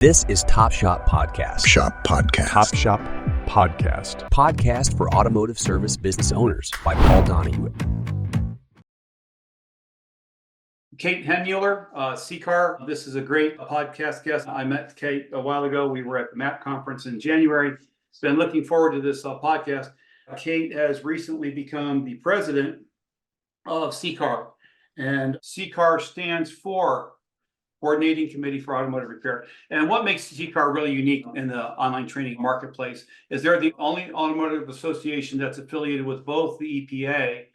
This is Top Shop Podcast. Shop Podcast. Top Shop Podcast. Podcast for automotive service business owners by Paul Donahue. Kate Henmueller, CCAR. This is a great podcast guest. I met Kate a while ago. We were at the MAP conference in January. Been looking forward to this podcast. Kate has recently become the president of CCAR. And CCAR stands for Coordinating Committee for Automotive Repair. And what makes CCAR really unique in the online training marketplace is they're the only automotive association that's affiliated with both the EPA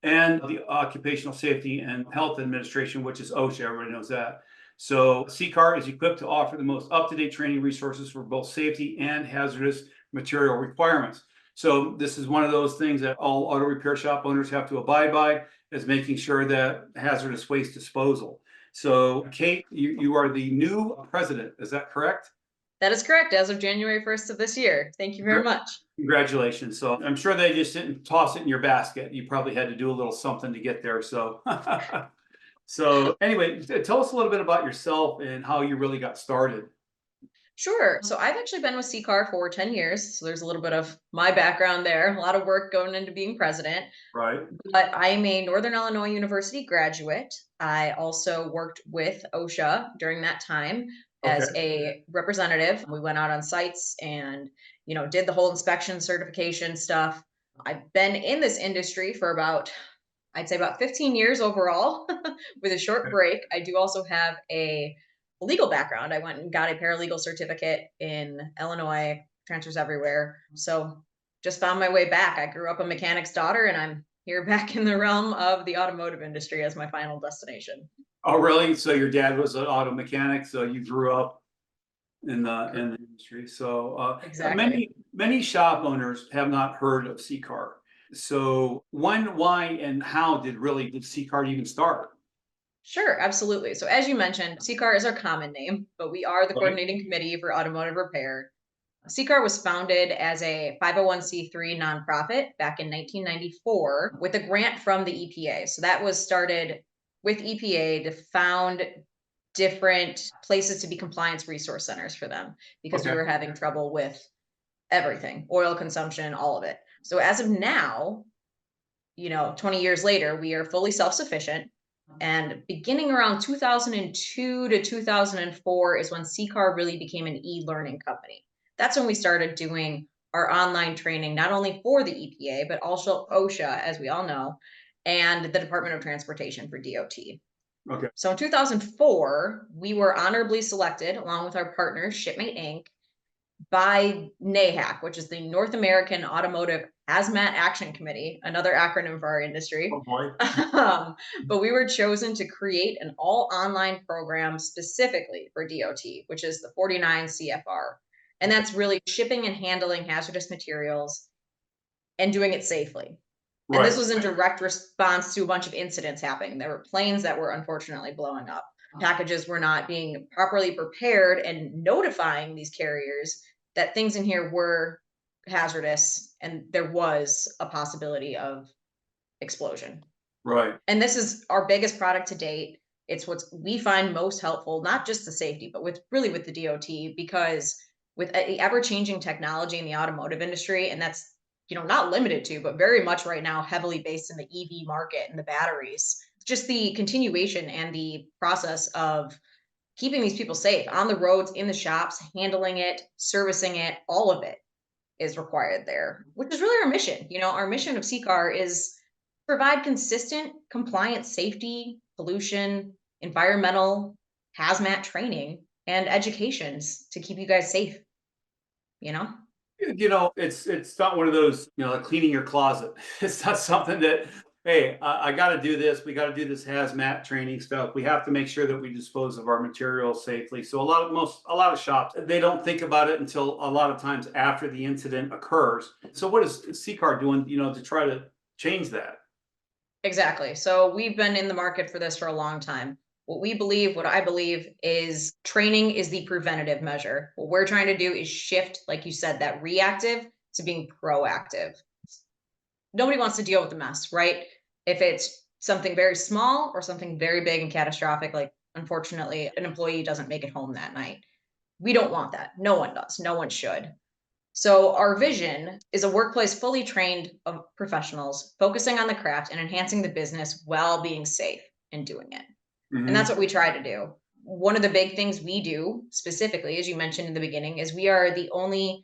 and the Occupational Safety and Health Administration, which is OSHA. Everybody knows that. So CCAR is equipped to offer the most up-to-date training resources for both safety and hazardous material requirements. So this is one of those things that all auto repair shop owners have to abide by, is making sure that hazardous waste disposal. So Kate, you are the new president. Is that correct? That is correct, as of January 1st of this year. Thank you very much. Congratulations. So I'm sure they just didn't toss it in your basket. You probably had to do a little something to get there. So, so anyway, tell us a little bit about yourself and how you really got started. Sure. So I've actually been with CCAR for 10 years. So there's a little bit of my background there, a lot of work going into being president. Right. But I'm a Northern Illinois University graduate. I also worked with OSHA during that time as a representative. We went out on sites and, did the whole inspection certification stuff. I've been in this industry for I'd say about 15 years overall with a short break. I do also have a legal background. I went and got a paralegal certificate in Illinois, transfers everywhere. So just found my way back. I grew up a mechanic's daughter and I'm here back in the realm of the automotive industry as my final destination. Oh, really? So your dad was an auto mechanic, so you grew up in the industry. So Exactly. many shop owners have not heard of CCAR. So when, why, and how did CCAR even start? Sure, absolutely. So as you mentioned, CCAR is our common name, but we are the Right. Coordinating Committee for Automotive Repair. CCAR was founded as a 501c3 nonprofit back in 1994 with a grant from the EPA. So that was started with EPA to found different places to be compliance resource centers for them because we were having trouble with everything, oil consumption, all of it. So as of now, 20 years later, we are fully self-sufficient. And beginning around 2002 to 2004 is when CCAR really became an e-learning company. That's when we started doing our online training, not only for the EPA, but also OSHA, as we all know, and the Department of Transportation for DOT. Okay. So in 2004, we were honorably selected, along with our partners, Shipmate Inc., by NAHAC, which is the North American Automotive HazMat Action Committee, another acronym for our industry. Oh boy. But we were chosen to create an all online program specifically for DOT, which is the 49 CFR. And that's really shipping and handling hazardous materials and doing it safely. Right. And this was in direct response to a bunch of incidents happening. There were planes that were unfortunately blowing up. Packages were not being properly prepared and notifying these carriers that things in here were hazardous and there was a possibility of explosion. Right. And this is our biggest product to date. It's what we find most helpful, not just the safety, but with the DOT, because with ever-changing technology in the automotive industry, and that's not limited to, but very much right now heavily based in the EV market and the batteries, just the continuation and the process of keeping these people safe on the roads, in the shops, handling it, servicing it, all of it is required there, which is really our mission. Our mission of CCAR is provide consistent, compliant safety, pollution, environmental, hazmat training, and educations to keep you guys safe. It's not one of those, like cleaning your closet. It's not something that, hey, I got to do this. We got to do this hazmat training stuff. We have to make sure that we dispose of our materials safely. So a lot of shops, they don't think about it until a lot of times after the incident occurs. So what is CCAR doing, to try to change that? Exactly. So we've been in the market for this for a long time. What I believe is training is the preventative measure. What we're trying to do is shift, like you said, that reactive to being proactive. Nobody wants to deal with the mess, right? If it's something very small or something very big and catastrophic, like unfortunately an employee doesn't make it home that night. We don't want that. No one does. No one should. So our vision is a workplace fully trained of professionals focusing on the craft and enhancing the business while being safe in doing it. And that's Mhm. what we try to do. One of the big things we do specifically, as you mentioned in the beginning, is we are the only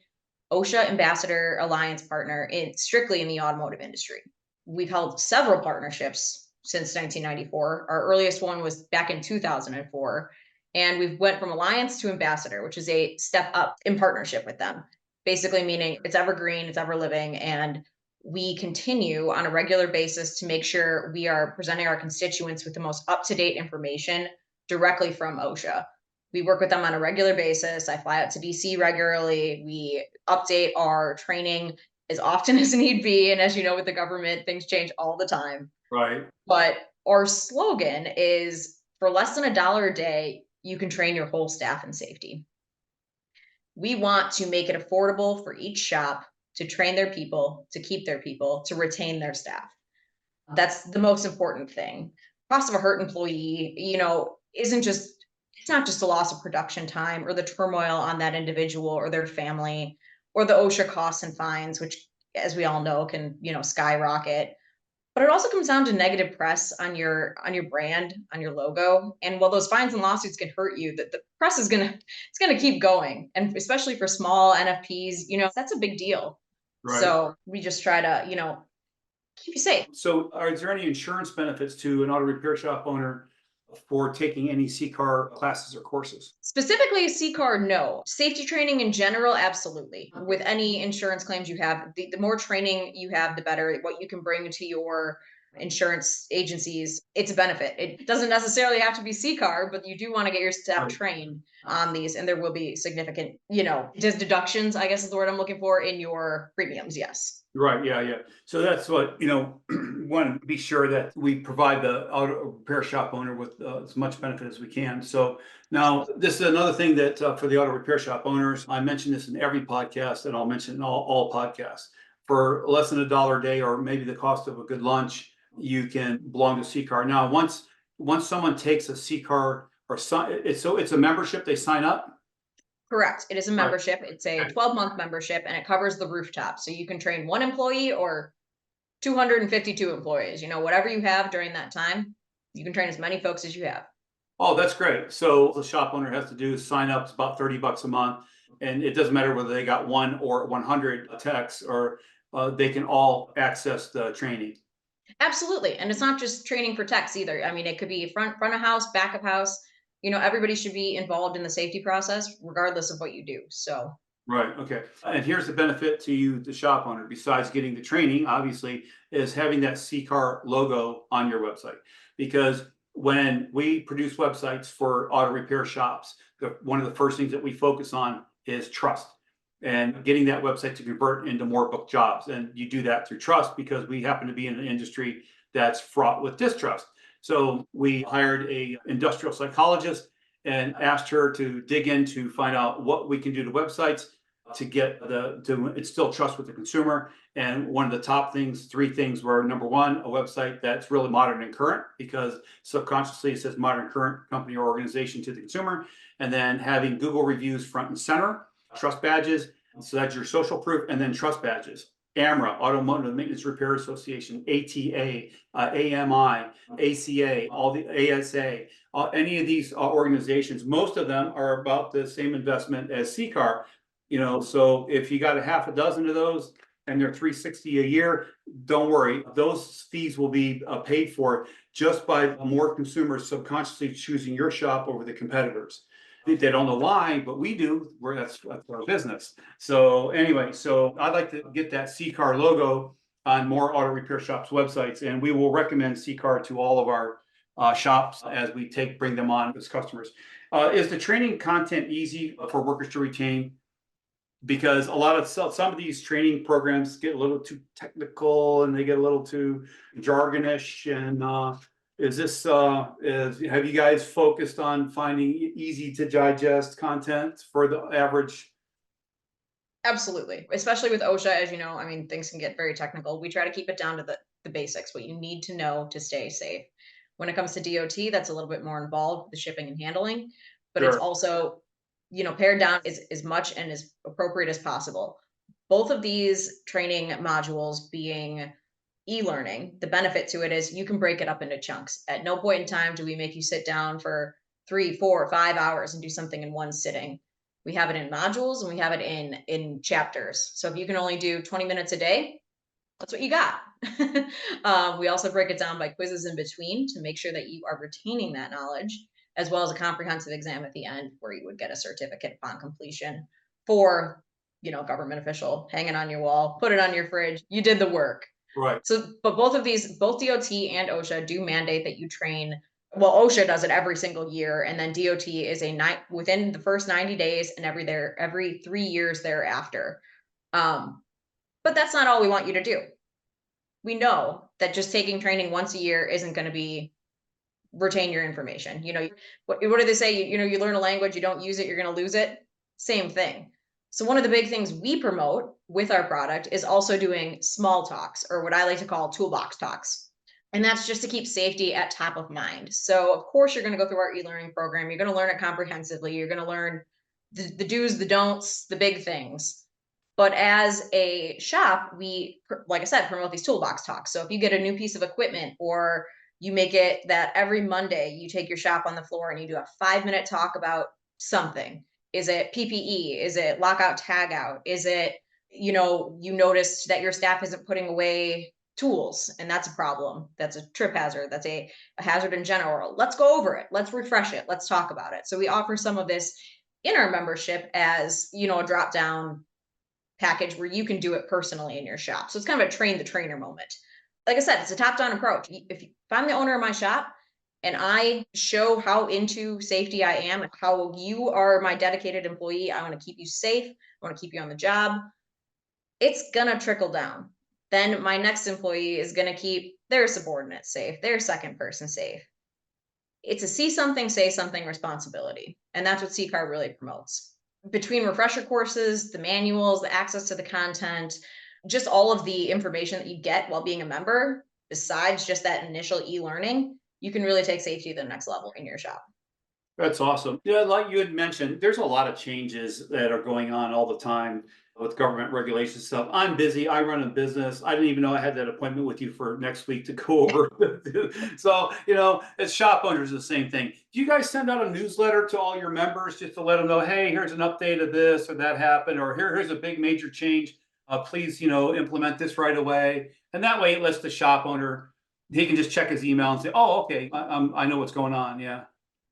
OSHA Ambassador Alliance partner strictly in the automotive industry. We've held several partnerships since 1994. Our earliest one was back in 2004. And we've went from Alliance to Ambassador, which is a step up in partnership with them. Basically meaning it's evergreen, it's ever living, and we continue on a regular basis to make sure we are presenting our constituents with the most up-to-date information directly from OSHA. We work with them on a regular basis. I fly out to DC regularly. We update our training as often as need be. And as you know, with the government, things change all the time. Right. But our slogan is for less than $1 a day, you can train your whole staff in safety. We want to make it affordable for each shop to train their people, to keep their people, to retain their staff. That's the most important thing. Cost of a hurt employee, isn't just it's not just a loss of production time or the turmoil on that individual or their family or the OSHA costs and fines, which as we all know can, skyrocket. But it also comes down to negative press on your brand, on your logo. And while those fines and lawsuits can hurt you, the press is gonna keep going. And especially for small NFPs, that's a big deal. Right. So we just try to, keep you safe. So is there any insurance benefits to an auto repair shop owner for taking any CCAR classes or courses? Specifically, CCAR, no. Safety training in general, absolutely. With any insurance claims you have, the more training you have, the better. What you can bring to your insurance agencies, it's a benefit. It doesn't necessarily have to be CCAR, but you do want to get your staff Right. trained on these, and there will be significant, just deductions, I guess is the word I'm looking for, in your premiums. Yes. Right, yeah, yeah. So that's what, want to be sure that we provide the auto repair shop owner with as much benefit as we can. So now this is another thing that for the auto repair shop owners, I mention this in every podcast and I'll mention in all podcasts. For less than $1 a day or maybe the cost of a good lunch, you can belong to CCAR. Now, once someone takes a CCAR or it's a membership, they sign up. Correct. It is a Right. membership. It's a Okay. 12-month membership and it covers the rooftop. So you can train one employee or 252 employees, whatever you have during that time, you can train as many folks as you have. Oh, that's great. So the shop owner has to do is sign up. It's about $30 a month. And it doesn't matter whether they got 1 or 100 techs or they can all access the training. Absolutely. And it's not just training for techs either. I mean, it could be front of house, back of house. Everybody should be involved in the safety process, regardless of what you do. So Right. Okay. And here's the benefit to you, the shop owner, besides getting the training, obviously, is having that CCAR logo on your website. Because when we produce websites for auto repair shops, one of the first things that we focus on is trust and getting that website to convert into more book jobs. And you do that through trust because we happen to be in an industry that's fraught with distrust. So we hired a industrial psychologist and asked her to dig in to find out what we can do to websites to get to instill trust with the consumer. And one of the top things, three things were: number one, a website that's really modern and current, because subconsciously it says modern, current company or organization to the consumer. And then having Google reviews front and center, trust badges. So that's your social proof, and then trust badges. AMRA, Automotive Maintenance Repair Association, ATA, AMI, ACA, all the ASA, any of these organizations, most of them are about the same investment as CCAR. So if you got a half a dozen of those and they're $360 a year, don't worry, those fees will be paid for just by more consumers subconsciously choosing your shop over the competitors. They don't know why, but we do. That's our business. So anyway, so I'd like to get that CCAR logo on more auto repair shops websites, and we will recommend CCAR to all of our shops as we bring them on as customers. Is the training content easy for workers to retain? Because some of these training programs get a little too technical and they get a little too jargonish. And have you guys focused on finding easy to digest content for the average? absolutely, especially with OSHA, as you know, I mean, things can get very technical. We try to keep it down to the basics, what you need to know to stay safe. When it comes to DOT, that's a little bit more involved, the shipping and handling, but it's Sure. also pared down as much and as appropriate as possible. Both of these training modules being e-learning, the benefit to it is you can break it up into chunks. At no point in time do we make you sit down for 3, 4, 5 hours and do something in one sitting. We have it in modules and we have it in chapters. So if you can only do 20 minutes a day, that's what you got. We also break it down by quizzes in between to make sure that you are retaining that knowledge, as well as a comprehensive exam at the end where you would get a certificate upon completion for, government official, hang it on your wall, put it on your fridge. You did the work. Right. So, but both of these, both DOT and OSHA do mandate that you train. Well, OSHA does it every single year, and then DOT is within the first 90 days and every 3 years thereafter. But that's not all we want you to do. We know that just taking training once a year isn't going to retain your information. What do they say? You learn a language, you don't use it, you're going to lose it. Same thing. So one of the big things we promote with our product is also doing small talks, or what I like to call toolbox talks. And that's just to keep safety at top of mind. So of course you're going to go through our e-learning program. You're going to learn it comprehensively. You're going to learn the do's, the don'ts, the big things. But as a shop, we, like I said, promote these toolbox talks. So if you get a new piece of equipment, or you make it that every Monday you take your shop on the floor and you do a 5-minute talk about something. Is it PPE? Is it lockout, tag out? Is it, you noticed that your staff isn't putting away tools and that's a problem. That's a trip hazard. That's a hazard in general. Let's go over it. Let's refresh it. Let's talk about it. So we offer some of this in our membership as, a drop down package where you can do it personally in your shop. So it's kind of a train the trainer moment. Like I said, it's a top-down approach. If I'm the owner of my shop and I show how into safety I am and how you are my dedicated employee, I want to keep you safe, I want to keep you on the job, it's gonna trickle down. Then my next employee is gonna keep their subordinates safe, their second person safe. It's a see something, say something responsibility. And that's what CCAR really promotes. Between refresher courses, the manuals, the access to the content, just all of the information that you get while being a member, besides just that initial e-learning, you can really take safety to the next level in your shop. That's awesome. Yeah, like you had mentioned, there's a lot of changes that are going on all the time with government regulation stuff. I'm busy. I run a business. I didn't even know I had that appointment with you for next week to go over. So, as shop owners, the same thing. Do you guys send out a newsletter to all your members just to let them know, hey, here's an update of this or that happened, or here's a big major change. Please, implement this right away. And that way it lets the shop owner, he can just check his email and say, oh, okay, I know what's going on. Yeah.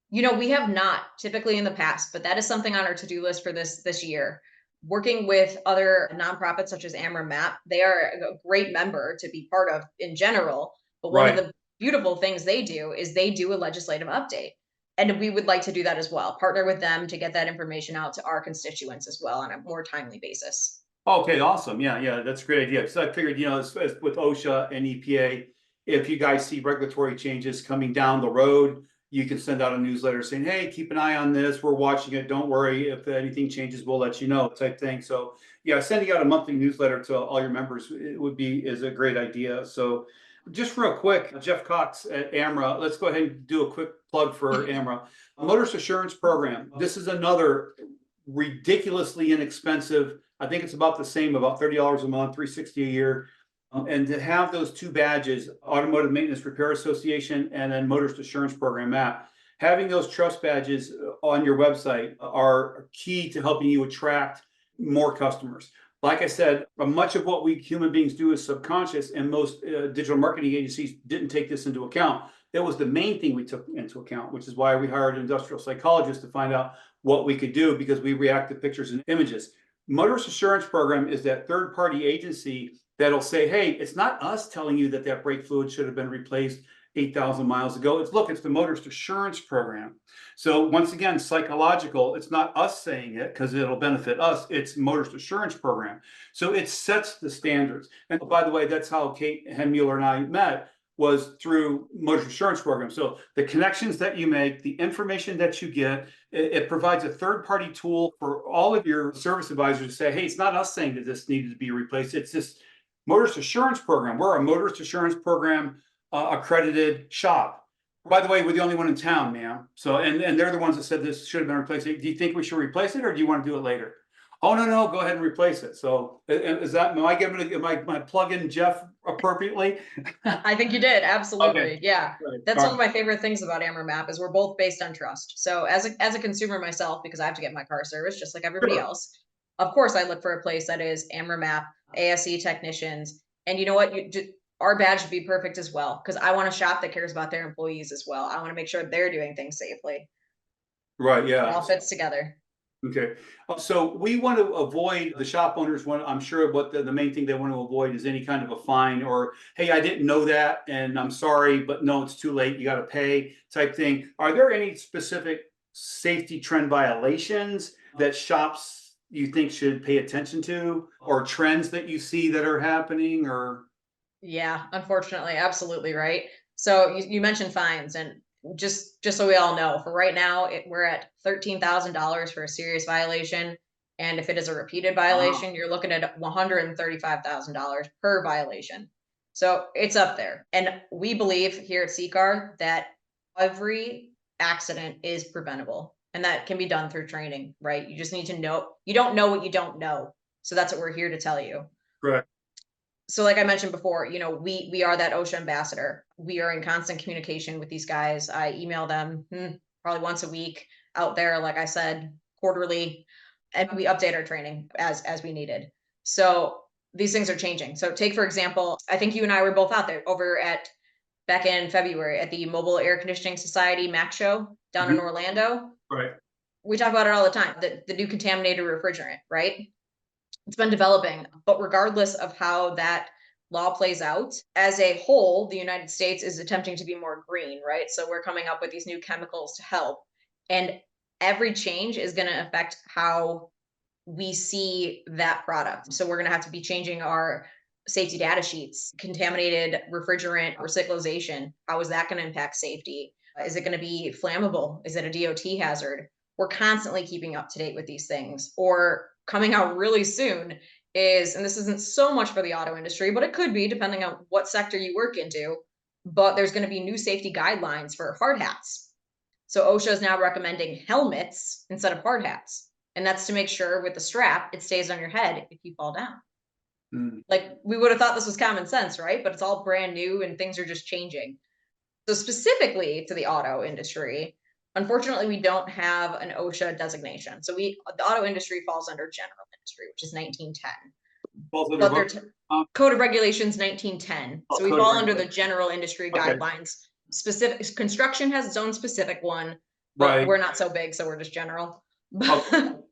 We have not typically in the past, but that is something on our to-do list for this year. Working with other nonprofits such as HazMat, they are a great member to be part of in general. But one of the beautiful things they do is they do a legislative update. And we would like to do that as well, partner with them to get that information out to our constituents as well on a more timely basis. Okay, awesome. Yeah, that's a great idea. So I figured, as with OSHA and EPA, if you guys see regulatory changes coming down the road, you can send out a newsletter saying, hey, keep an eye on this. We're watching it. Don't worry. If anything changes, we'll let you know, type thing. So yeah, sending out a monthly newsletter to all your members is a great idea. So just real quick, Jeff Cox at AMRA, let's go ahead and do a quick plug for AMRA. Motorist Assurance Program. This is another ridiculously inexpensive. I think it's about the same, about $30 a month, $360 a year. And to have those two badges, Automotive Maintenance Repair Association and then Motorist Assurance Program app, having those trust badges on your website are key to helping you attract more customers. Like I said, much of what we human beings do is subconscious, and most digital marketing agencies didn't take this into account. That was the main thing we took into account, which is why we hired an industrial psychologist to find out what we could do, because we react to pictures and images. Motorist Assurance Program is that third-party agency that'll say, hey, it's not us telling you that brake fluid should have been replaced 8,000 miles ago. It's the Motorist Assurance Program. So once again, psychological, it's not us saying it because it'll benefit us. It's Motorist Assurance Program. So it sets the standards. And by the way, that's how Kate Henmueller and I met, was through Motorist Assurance Program. So the connections that you make, the information that you get, it provides a third-party tool for all of your service advisors to say, hey, it's not us saying that this needed to be replaced. It's this Motorist Assurance Program. We're a Motorist Assurance Program accredited shop. By the way, we're the only one in town, ma'am. So, and they're the ones that said this should have been replaced. Do you think we should replace it, or do you want to do it later? Oh, no, go ahead and replace it. So is that, am I giving it, am I plugging Jeff appropriately? I think you did. Absolutely. Okay. Yeah. Right. That's All one of my favorite things about AmberMap is we're both based on trust. So as a consumer myself, because I have to get my car serviced just like everybody Sure. else, of course I look for a place that is AmberMap, ASE technicians. And you know what? Our badge should be perfect as well, because I want a shop that cares about their employees as well. I want to make sure they're doing things safely. Right, It yeah. all fits together. Okay, so we want to avoid, the shop owners want, I'm sure what the main thing they want to avoid is any kind of a fine or, hey, I didn't know that and I'm sorry, but no, it's too late, you got to pay type thing. Are there any specific safety trend violations that shops you think should pay attention to, or trends that you see that are happening, or? Yeah, unfortunately, absolutely right. So you mentioned fines, and just so we all know, for right now, we're at $13,000 for a serious violation, and if it is a repeated violation, you're looking at $135,000 per violation. So it's up there, and we believe here at CCAR that every accident is preventable, and that can be done through training. Right? You just need to know. You don't know what you don't know, so that's what we're here to tell you. Correct. So like I mentioned before, we are that OSHA ambassador. We are in constant communication with these guys. I email them probably once a week out there, like I said, quarterly, and we update our training as we needed. So these things are changing. So take for example, I think you and I were both out there over at back in February at the Mobile Air Conditioning Society MAC show down in Orlando. Right. We talk about it all the time, the new contaminated refrigerant, right? It's been developing, but regardless of how that law plays out, as a whole, the United States is attempting to be more green, right? So we're coming up with these new chemicals to help. And every change is going to affect how we see that product. So we're going to have to be changing our safety data sheets, contaminated refrigerant recyclization. How is that going to impact safety? Is it going to be flammable? Is it a DOT hazard? We're constantly keeping up to date with these things. Or coming out really soon is, and this isn't so much for the auto industry, but it could be depending on what sector you work into, but there's going to be new safety guidelines for hard hats. So OSHA is now recommending helmets instead of hard hats. And that's to make sure with the strap, it stays on your head if you fall down. Like we would have thought this was common sense, right? But it's all brand new and things are just changing. So specifically to the auto industry, unfortunately, we don't have an OSHA designation. So the auto industry falls under general industry, which is 1910. But their code of regulations 1910. So we fall under the general industry guidelines. Specific construction has its own specific one, but we're not so big, so we're just general. But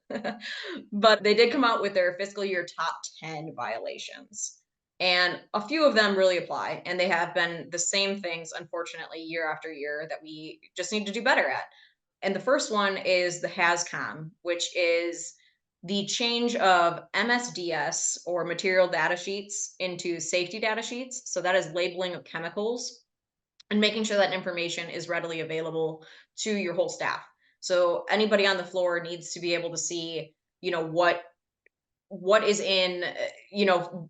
they did come out with their fiscal year top 10 violations. And a few of them really apply, and they have been the same things, unfortunately, year after year that we just need to do better at. And the first one is the HazCom, which is the change of MSDS or material data sheets into safety data sheets. So that is labeling of chemicals and making sure that information is readily available to your whole staff. So anybody on the floor needs to be able to see, what is in, YF,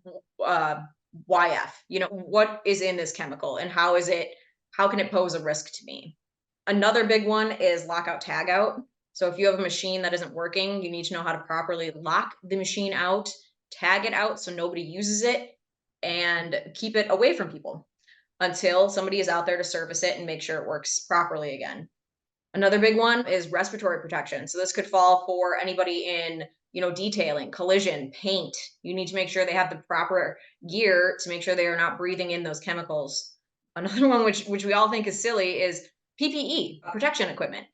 what is in this chemical and how can it pose a risk to me? Another big one is lockout tagout. So if you have a machine that isn't working, you need to know how to properly lock the machine out, tag it out so nobody uses it, and keep it away from people until somebody is out there to service it and make sure it works properly again. Another big one is respiratory protection. So this could fall for anybody in, detailing, collision, paint. You need to make sure they have the proper gear to make sure they are not breathing in those chemicals. Another one, which we all think is silly, is PPE, protection equipment.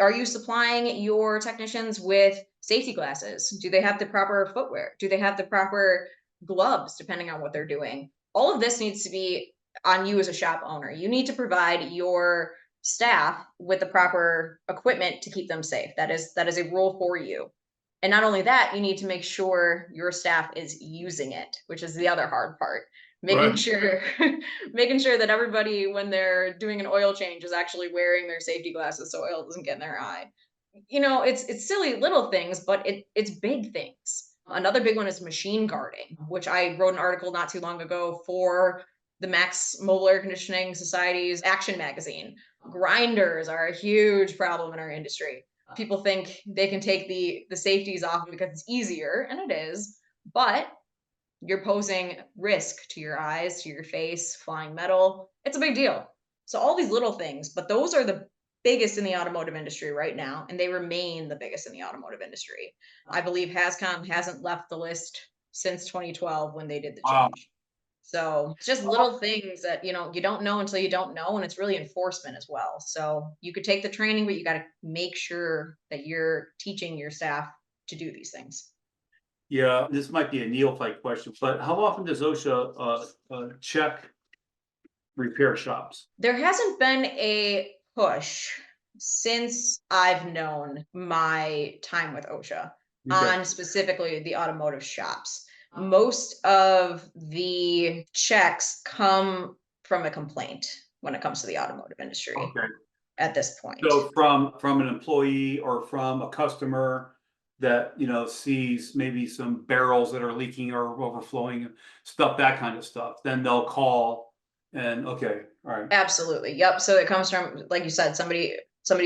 Are you supplying your technicians with safety glasses? Do they have the proper footwear? Do they have the proper gloves, depending on what they're doing? All of this needs to be on you as a shop owner. You need to provide your staff with the proper equipment to keep them safe. That is a rule for you. And not only that, you need to make sure your staff is using it, which is the other hard part. Making sure that everybody, when they're doing an oil change, is actually wearing their safety glasses so oil doesn't get in their eye. It's silly little things, but it's big things. Another big one is machine guarding, which I wrote an article not too long ago for the Max Mobile Air Conditioning Society's Action Magazine. Grinders are a huge problem in our industry. People think they can take the safeties off because it's easier, and it is, but you're posing risk to your eyes, to your face, flying metal. It's a big deal. So all these little things, but those are the biggest in the automotive industry right now, and they remain the biggest in the automotive industry. I believe HazCom hasn't left the list since 2012 when they did the Wow. change. So it's just little things that, you don't know until you don't know. And it's really enforcement as well. So you could take the training, but you got to make sure that you're teaching your staff to do these things. Yeah, this might be a neophyte question, but how often does OSHA check repair shops? There hasn't been a push since I've known my time with OSHA Okay. on specifically the automotive shops. Most of the checks come from a complaint when it comes to the automotive industry Okay. at this point. So from an employee or from a customer that, sees maybe some barrels that are leaking or overflowing, stuff, that kind of stuff, then they'll call and, okay, all right. Absolutely. Yep. So it comes from, like you said, somebody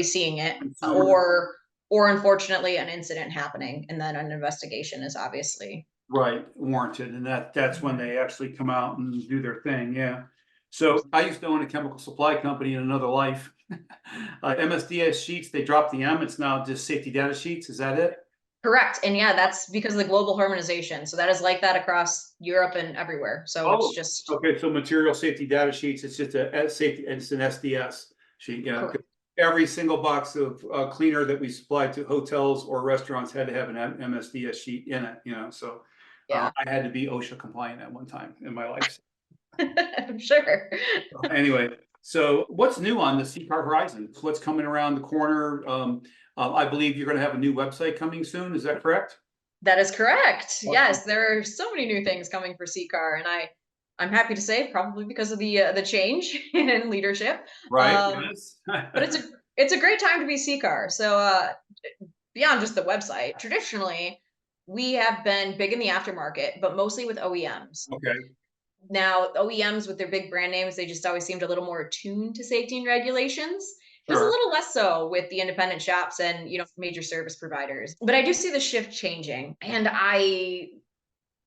seeing it, Consumer. or unfortunately an incident happening, and then an investigation is obviously Right, warranted, and that's when they actually come out and do their thing, yeah. So I used to own a chemical supply company in another life. MSDS sheets, they dropped the M, it's now just safety data sheets, is that it? correct. And yeah, that's because of the global harmonization. So that is like that across Europe and everywhere. So it's just Okay, so material safety data sheets, it's just it's an SDS sheet, yeah. correct. Every single box of cleaner that we supplied to hotels or restaurants had to have an MSDS sheet in it, so. Yeah. I had to be OSHA compliant at one time in my life. I'm sure. Anyway, so what's new on the CCAR horizon? What's coming around the corner? I believe you're going to have a new website coming soon. Is that correct? That is correct. Awesome. Yes, there are so many new things coming for CCAR, and I'm happy to say probably because of the change in leadership. Right. Yes. But it's a great time to be CCAR. So beyond just the website, traditionally we have been big in the aftermarket, but mostly with OEMs. Okay. Now, OEMs with their big brand names, they just always seemed a little more attuned to safety and regulations. There's a Sure. little less so with the independent shops and major service providers. But I do see the shift changing, and I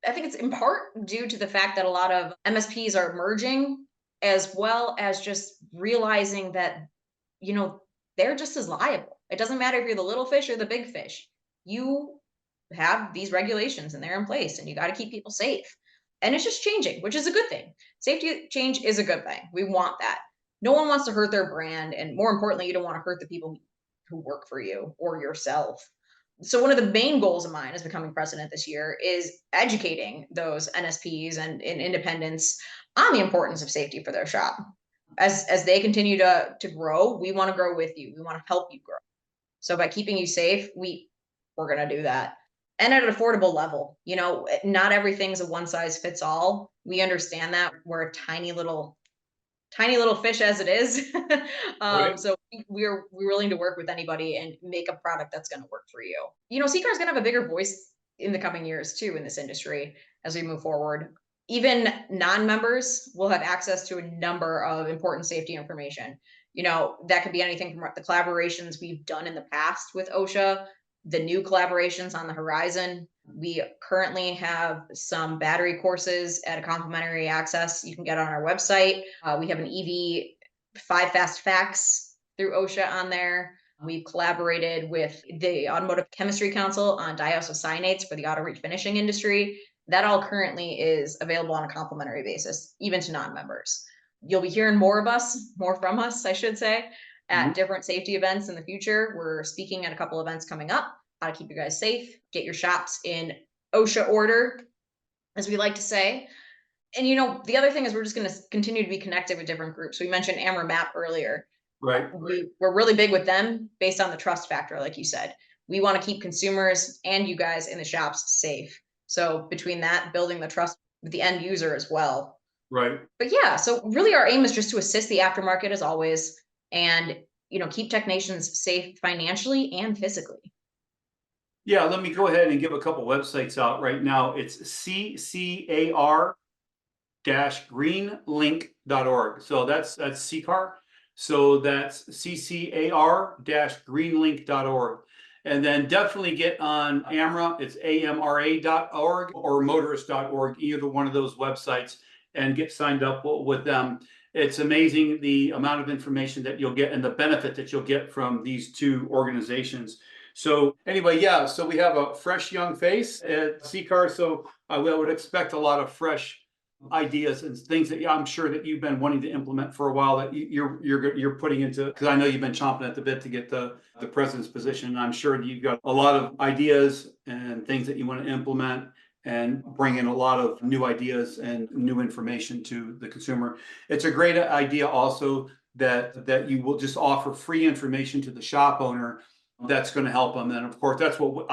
think it's in part due to the fact that a lot of MSPs are merging, as well as just realizing that they're just as liable. It doesn't matter if you're the little fish or the big fish. You have these regulations and they're in place, and you got to keep people safe. And it's just changing, which is a good thing. Safety change is a good thing. We want that. No one wants to hurt their brand. And more importantly, you don't want to hurt the people who work for you or yourself. So one of the main goals of mine as becoming president this year is educating those NSPs and independents on the importance of safety for their shop. As they continue to grow, we want to grow with you. We want to help you grow. So by keeping you safe, we're going to do that. And at an affordable level. Not everything's a one size fits all. We understand that we're a tiny little fish as it is. Right. So we're willing to work with anybody and make a product that's going to work for you. CCAR is going to have a bigger voice in the coming years too in this industry as we move forward. Even non-members will have access to a number of important safety information. That could be anything from the collaborations we've done in the past with OSHA, the new collaborations on the horizon. We currently have some battery courses at a complimentary access you can get on our website. We have an EV 5 fast facts through OSHA on there. We've collaborated with the Automotive Chemistry Council on diisocyanates for the auto refinishing industry. That all currently is available on a complimentary basis, even to non-members. You'll be hearing more from us, I should say, at different safety events in the future. We're speaking at a couple events coming up, how to keep you guys safe, get your shops in OSHA order, as we like to say. And the other thing is we're just going to continue to be connected with different groups. We mentioned AMR-MAP earlier. Right. We're really big with them based on the trust factor, like you said. We want to keep consumers and you guys in the shops safe. So between that, building the trust with the end user as well. Right. But yeah, so really our aim is just to assist the aftermarket as always, and keep technicians safe financially and physically. Yeah, let me go ahead and give a couple websites out right now. It's CCAR CCAR-greenlink.org. So that's CCAR. So that's CCAR-greenlink.org. And then definitely get on AMRA. It's AMRA.org or motorist.org, either one of those websites, and get signed up with them. It's amazing the amount of information that you'll get and the benefit that you'll get from these two organizations. So anyway, yeah, so we have a fresh young face at CCAR. So I would expect a lot of fresh ideas and things that I'm sure that you've been wanting to implement for a while that you're putting into, because I know you've been chomping at the bit to get the president's position. And I'm sure you've got a lot of ideas and things that you want to implement and bring in a lot of new ideas and new information to the consumer. It's a great idea also that you will just offer free information to the shop owner that's going to help them. And of course, that's what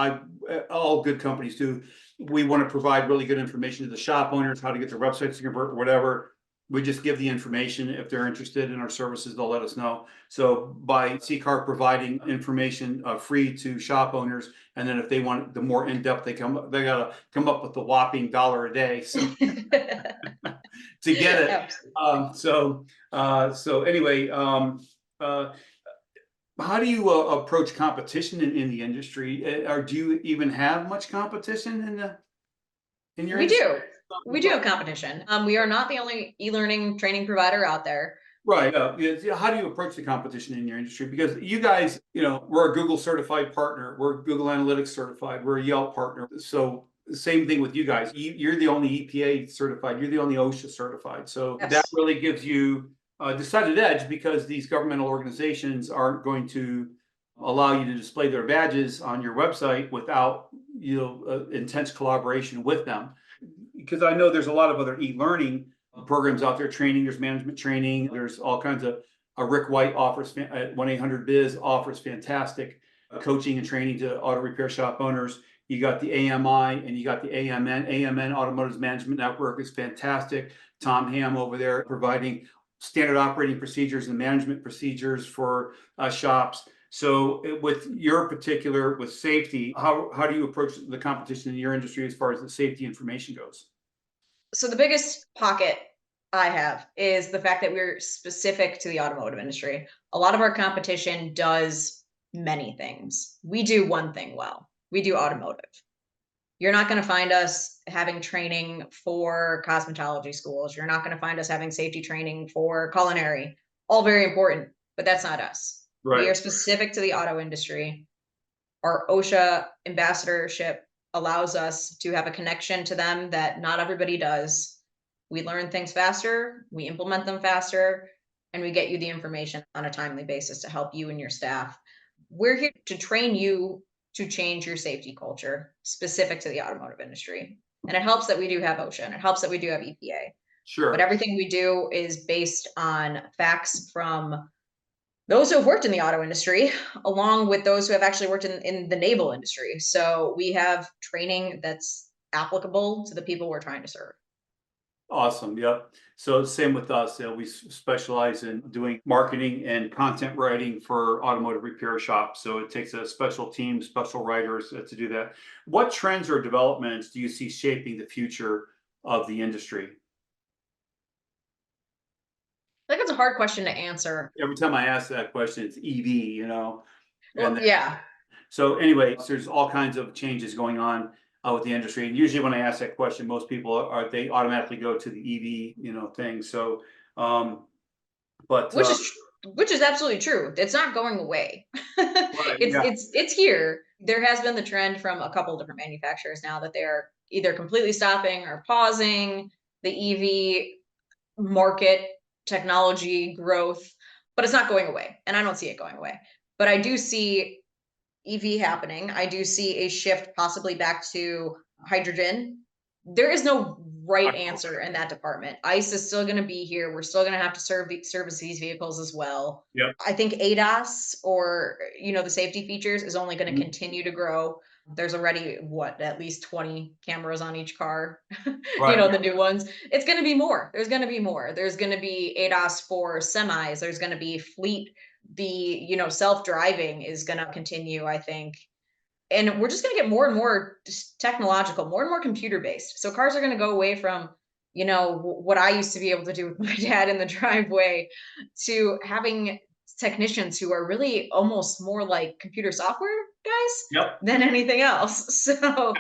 all good companies do. We want to provide really good information to the shop owners, how to get their websites to convert, whatever. We just give the information. If they're interested in our services, they'll let us know. So by CCAR providing information free to shop owners, and then if they want the more in-depth, they gotta come up with the whopping $1 a day to get it. So anyway, how do you approach competition in the industry? Or do you even have much competition in your industry? We do have competition. We are not the only e-learning training provider out there. Right. Yeah. How do you approach the competition in your industry? Because you guys, we're a Google certified partner. We're Google Analytics certified. We're a Yelp partner. So same thing with you guys. You're the only EPA certified. You're the only OSHA certified. So Yes. that really gives you a decided edge, because these governmental organizations aren't going to allow you to display their badges on your website without intense collaboration with them. Because I know there's a lot of other e-learning programs out there, training. There's management training. There's all kinds of. Rick White offers at 1-800-BIZ offers fantastic coaching and training to auto repair shop owners. You got the AMI and you got the AMN. AMN Automotive Management Network is fantastic. Tom Ham over there providing standard operating procedures and management procedures for shops. So with your particular, with safety, how do you approach the competition in your industry as far as the safety information goes? So the biggest pocket I have is the fact that we're specific to the automotive industry. A lot of our competition does many things. We do one thing well. We do automotive. You're not going to find us having training for cosmetology schools. You're not going to find us having safety training for culinary. All very important, but that's not us. Right. We are specific to the auto industry. Our OSHA ambassadorship allows us to have a connection to them that not everybody does. We learn things faster, we implement them faster, and we get you the information on a timely basis to help you and your staff. We're here to train you to change your safety culture specific to the automotive industry. And it helps that we do have OSHA, and it helps that we do have EPA. Sure. But everything we do is based on facts from those who have worked in the auto industry, along with those who have actually worked in the naval industry. So we have training that's applicable to the people we're trying to serve. Awesome. Yep. So same with us. We specialize in doing marketing and content writing for automotive repair shops. So it takes a special team, special writers to do that. What trends or developments do you see shaping the future of the industry? I think it's a hard question to answer. Every time I ask that question, it's EV, Well, And yeah. so anyway, there's all kinds of changes going on with the industry. And usually when I ask that question, most people they automatically go to the EV, thing. So, but which is absolutely true. It's not going away. right, yeah. It's here. There has been the trend from a couple of different manufacturers now that they're either completely stopping or pausing the EV market technology growth, but it's not going away, and I don't see it going away. But I do see EV happening. I do see a shift possibly back to hydrogen. There is no right answer in that department. ICE is still going to be here. We're still going to have to service these vehicles as well. Yep. I think ADAS, or the safety features, is only going to continue to grow. There's already at least 20 cameras on each car, Right. The new ones. It's going to be more. There's going to be more. There's going to be ADAS for semis. There's going to be fleet. The, self-driving is going to continue, I think. And we're just going to get more and more technological, more and more computer based. So cars are going to go away from, what I used to be able to do with my dad in the driveway, to having technicians who are really almost more like computer software guys Yep. than anything else. So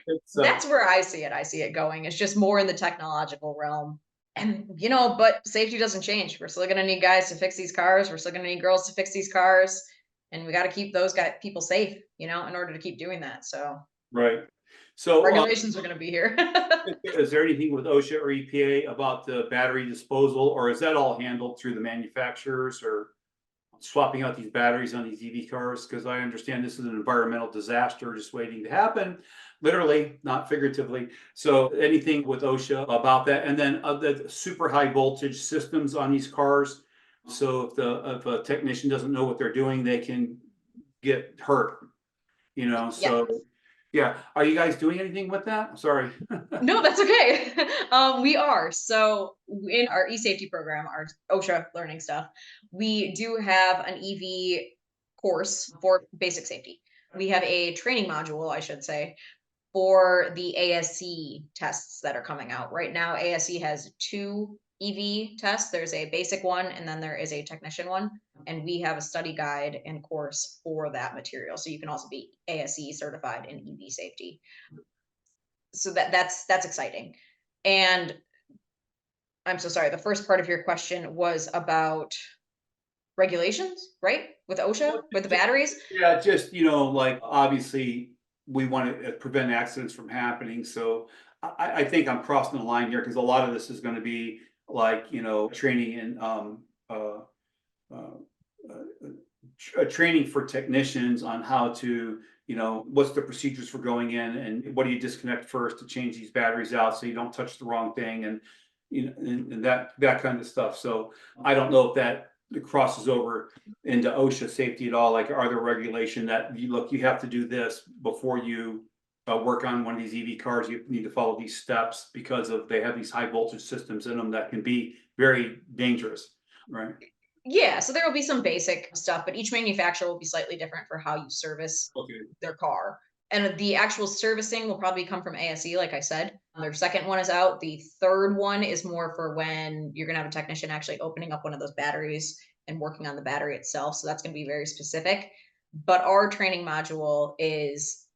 It's that's where I see it. I see it going. It's just more in the technological realm. And, but safety doesn't change. We're still going to need guys to fix these cars. We're still going to need girls to fix these cars. And we got to keep those people safe, in order to keep doing that. So right. So, regulations are going to be here. is there anything with OSHA or EPA about the battery disposal, or is that all handled through the manufacturers, or swapping out these batteries on these EV cars? Because I understand this is an environmental disaster just waiting to happen, literally, not figuratively. So anything with OSHA about that, and then the super high voltage systems on these cars. So if a technician doesn't know what they're doing, they can get hurt. So yeah. Are you guys doing anything with that? Sorry. No, that's okay. We are. So in our e-safety program, our OSHA learning stuff, we do have an EV course for basic safety. We have a training module, I should say, for the ASE tests that are coming out. Right now, ASE has 2 EV tests. There's a basic one, and then there is a technician one. And we have a study guide and course for that material. So you can also be ASE certified in EV safety. So that's exciting. And I'm so sorry. The first part of your question was about regulations, right? With OSHA, with the batteries. Yeah, just, like, obviously, we want to prevent accidents from happening. So I think I'm crossing the line here, because a lot of this is going to be like, training and training for technicians on how to, what's the procedures for going in, and what do you disconnect first to change these batteries out so you don't touch the wrong thing, and and that kind of stuff. So I don't know if that crosses over into OSHA safety at all. Like, are there regulation that you have to do this before you work on one of these EV cars? You need to follow these steps because they have these high voltage systems in them that can be very dangerous, right? Yeah, so there will be some basic stuff, but each manufacturer will be slightly different for how you service their car. And the actual servicing will probably come from ASE, like I said. Their second one is out. The third one is more for when you're going to have a technician actually opening up one of those batteries and working on the battery itself. So that's going to be very specific. But our training module is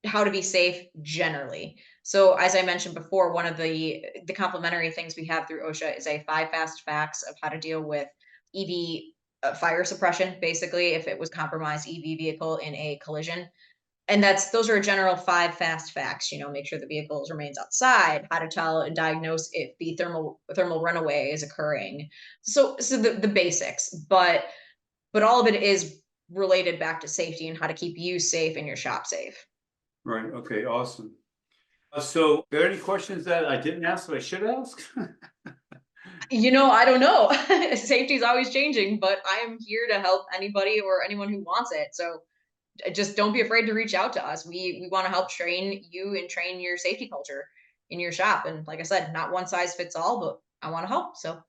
how to be safe generally. So as I mentioned before, one of the complementary things we have through OSHA is a 5 fast facts of how to deal with EV fire suppression, basically, if it was compromised EV vehicle in a collision. And those are a general 5 fast facts. Make sure the vehicle remains outside, how to tell and diagnose if the thermal runaway is occurring. So the basics, but all of it is related back to safety and how to keep you safe and your shop safe. Right. Okay. Awesome. So, are there any questions that I didn't ask that I should ask? I don't know. Safety is always changing, but I am here to help anybody or anyone who wants it. So just don't be afraid to reach out to us. We want to help train you and train your safety culture in your shop. And like I said, not one size fits all, but I want to help. So.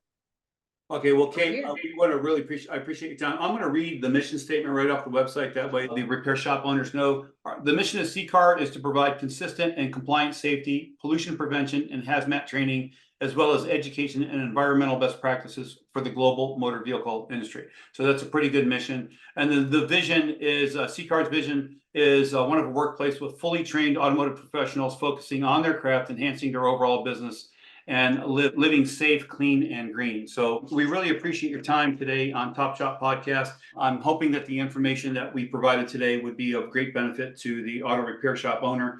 Okay, well, Kate, we want to really appreciate your time. I'm going to read the mission statement right off the website. That way the repair shop owners know. The mission of CCAR is to provide consistent and compliant safety, pollution prevention, and HazMat training, as well as education and environmental best practices for the global motor vehicle industry. So that's a pretty good mission. And then the vision is, CCAR's vision is one of a workplace with fully trained automotive professionals focusing on their craft, enhancing their overall business, and living safe, clean, and green. So we really appreciate your time today on Top Shop Podcast. I'm hoping that the information that we provided today would be of great benefit to the auto repair shop owner.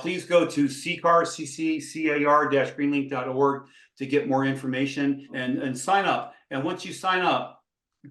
Please go to CCAR-greenlink.org to get more information and sign up. And once you sign up,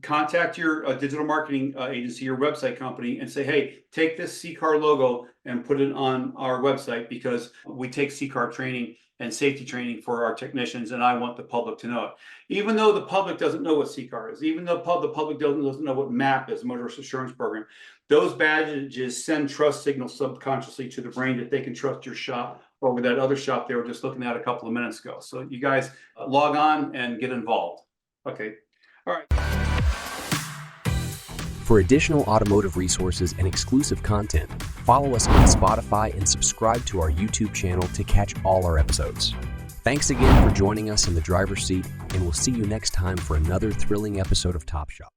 contact your digital marketing agency, your website company, and say, hey, take this CCAR logo and put it on our website, because we take CCAR training and safety training for our technicians, and I want the public to know it. Even though the public doesn't know what CCAR is, even though the public doesn't know what MAP is, Motorist Assurance Program, those badges send trust signals subconsciously to the brain that they can trust your shop over that other shop they were just looking at a couple of minutes ago. So you guys log on and get involved. Okay. All right. For additional automotive resources and exclusive content, follow us on Spotify and subscribe to our YouTube channel to catch all our episodes. Thanks again for joining us in the driver's seat, and we'll see you next time for another thrilling episode of Top Shop.